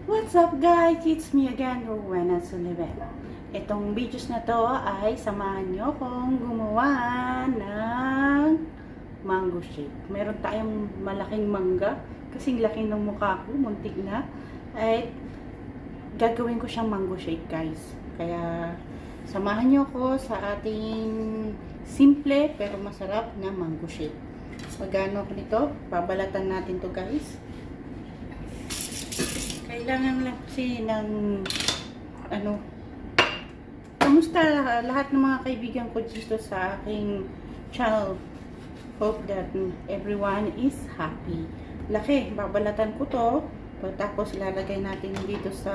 What's up guys? It's me again, Rowena Sullivan. Itong videos na to ay samahan nyo kong gumawa ng mango shake. Meron tayong malaking mangga, kasing laki ng mukha ko, muntik na. At gagawin ko siyang mango shake guys. Kaya samahan nyo ko sa ating simple pero masarap na mango shake. Magano ko nito? Babalatan natin to guys. Kailangan lang kasi ng kamusta lahat ng mga kaibigan ko dito sa aking channel. Hope that everyone is happy. Laki, babalatan ko to. Tapos lalagay natin dito sa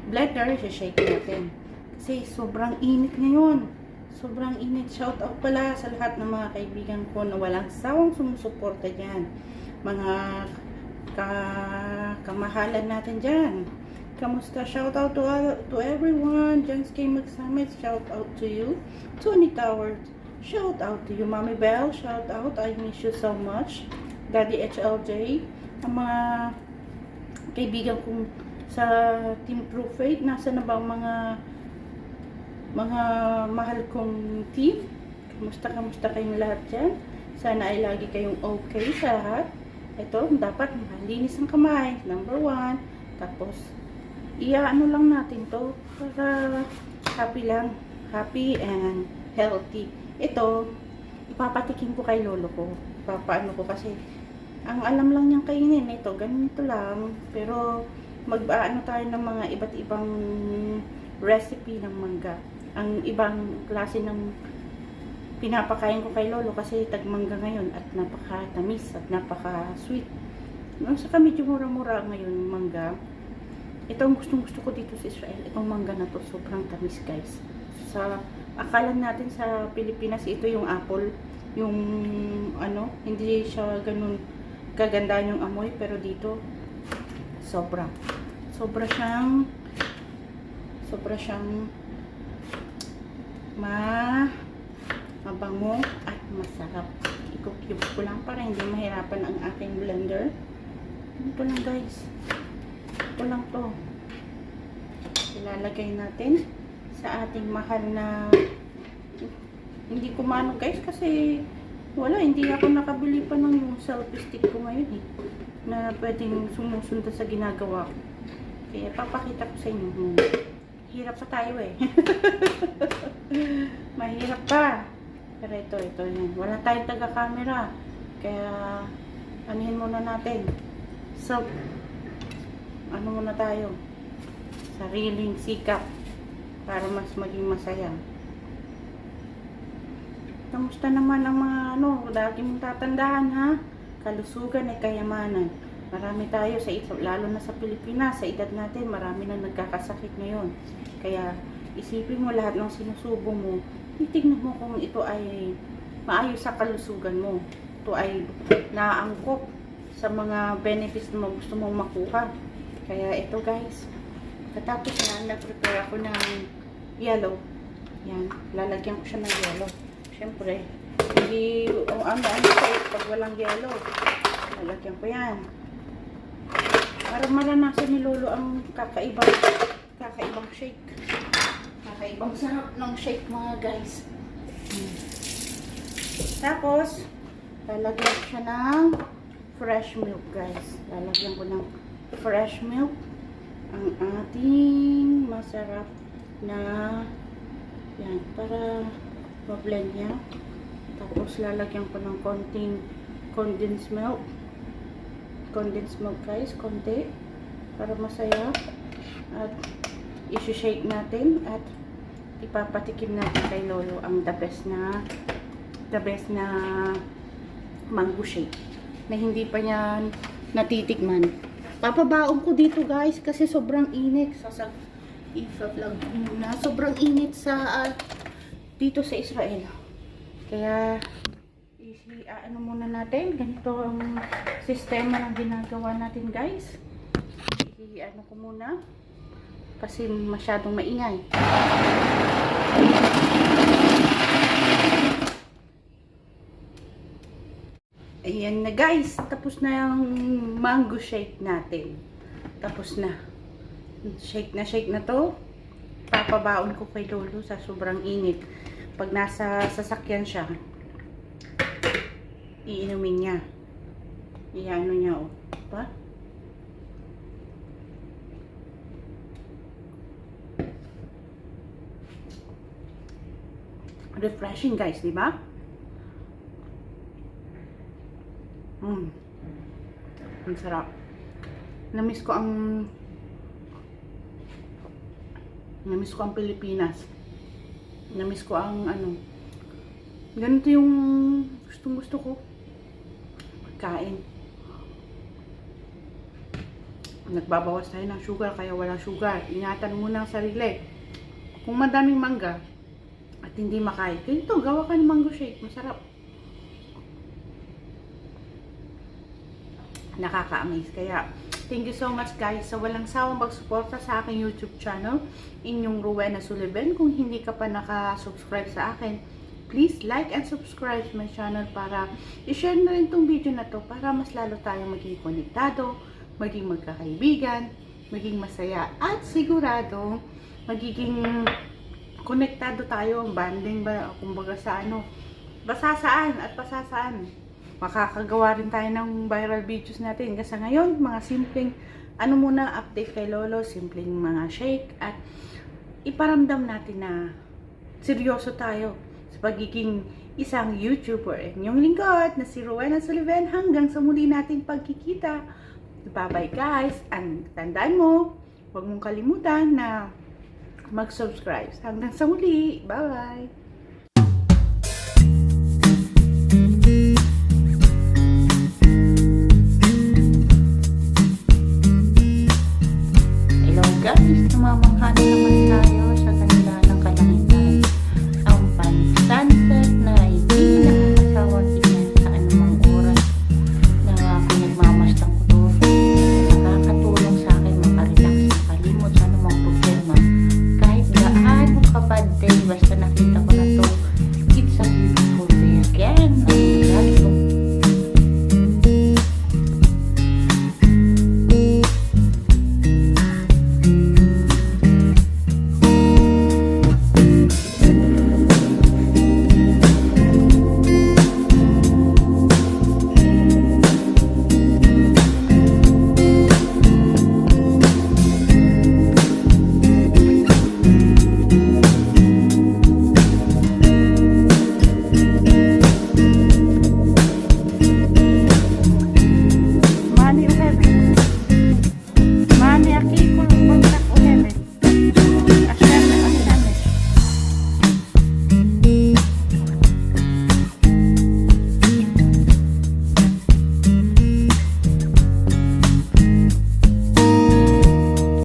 blender, i-shake natin. Kasi sobrang init ngayon. Sobrang init. Shout out pala sa lahat ng mga kaibigan ko na walang sawang sumusuporta dyan. Mga kamahalan natin dyan. Kamusta? Shout out to everyone. Jens K. Magsamit, shout out to you. Tony Towers, shout out to you. Mommy Bell, shout out. I miss you so much. Daddy HLJ. Ang mga kaibigan kong sa Team True Faith, nasa na ba mga mahal kong team? Kamusta kayong lahat dyan? Sana ay lagi kayong okay sa lahat. Ito, dapat malinis ang kamay. Number 1. Tapos, iaano lang natin to para happy lang. Happy and healthy. Ito, ipapatikin ko kay lolo ko. Papaano ko kasi, ang alam lang niyang kainin ito, ganito lang. Pero, mag-aano tayo ng mga iba't ibang recipe ng mangga. Ang ibang klase ng pinapakain ko kay lolo kasi tagmangga ngayon at napaka-tamis at napaka-sweet. Nasa medyo mura-mura ngayon mangga. Ito ang gustong-gusto ko dito sa Israel. Itong mangga na to sobrang tamis guys. Sa akala natin sa Pilipinas ito yung apple, yung hindi siya ganun kaganda yung amoy, pero dito sobra siyang mabango at masarap. I-cube ko lang para hindi mahirapan ang aking blender. Ito lang guys. Ito lang to. Ilalagay natin sa ating mahal na hindi ko maano guys kasi hindi ako nakabili pa ng yung selfie stick ko ngayon na pwedeng sumusunod sa ginagawa ko. Kaya papakita ko sa inyo. Hirap pa tayo mahirap pa. Pero ito yan. Wala tayong taga-camera. Kaya, anuhin muna natin. So, muna tayo. Sariling sikap. Para mas maging masaya. Kamusta naman ang mga lagi mong tatandaan ha? Kalusugan ay kayamanan. Marami tayo lalo na sa Pilipinas, sa edad natin, marami na nagkakasakit ngayon. Kaya, isipin mo lahat ng sinusubo mo, titignan mo kung ito ay maayos sa kalusugan mo. Ito ay naangkop sa mga benefits na gusto mong makuha. Kaya ito guys, katapos na, nag-prepare ako ng yellow. Yan, lalagyan ko siya ng yellow. Siyempre, hindi, pag walang yellow, lalagyan ko yan. Para maranasan ni Lolo ang kakaibang shake. Kakaibang sarap ng shake mga guys. Tapos, lalagyan ko siya ng fresh milk guys. Lalagyan ko ng fresh milk ang ating masarap na yan, para ma-blend niya. Tapos, lalagyan ko ng konting condensed milk. Condensed milk guys, konti. Para masaya. At i-shake natin at ipapatikim natin kay Lolo ang the best na mango shake na hindi pa niya natitikman. Papabaon ko dito guys kasi sobrang init. I-vlog muna. Sobrang init dito sa Israel. Kaya muna natin. Ganito ang sistema ng ginagawa natin guys. Ko muna kasi masyadong maingay. Ayan na guys, tapos na yung mango shake natin. Tapos na. Shake na to. Papabaon ko kay Lolo sa sobrang init. Pag nasa sasakyan siya, iinumin niya. Iano niya, oh. Diba? Refreshing, guys, di ba? Ang sarap. Namiss ko ang Pilipinas. Namiss ko ang ano. Ganito yung gusto ko. Pagkain. Nagbabawas tayo ng sugar kaya wala sugar. Ingatan muna ang sarili. Kung madaming mangga at hindi makain, ganito, gawa ka ng mango shake. Masarap. Nakaka-amaze. Kaya, thank you so much guys sa walang sawang pagsuporta sa aking YouTube channel. Inyong Rowena Sullivan. Kung hindi ka pa naka-subscribe sa akin, please like and subscribe my channel para i-share na rin tong video na to para mas lalo tayong maging konektado, maging magkakaibigan, maging masaya at sigurado magiging konektado tayo, banding ba, kumbaga sa ano, basasaan at pasasaan. Makakagawa rin tayo ng viral videos natin. Kasi ngayon, mga simpleng, ano muna, update kay Lolo, simpleng mga shake, at iparamdam natin na seryoso tayo sa pagiging isang YouTuber. Inyong lingkod na si Rowena Sullivan. Hanggang sa muli nating pagkikita. Bye-bye guys. And tandaan mo, huwag mong kalimutan na mag-subscribe. Hanggang sa muli. Bye-bye. Hello guys, namamangha na naman tayo.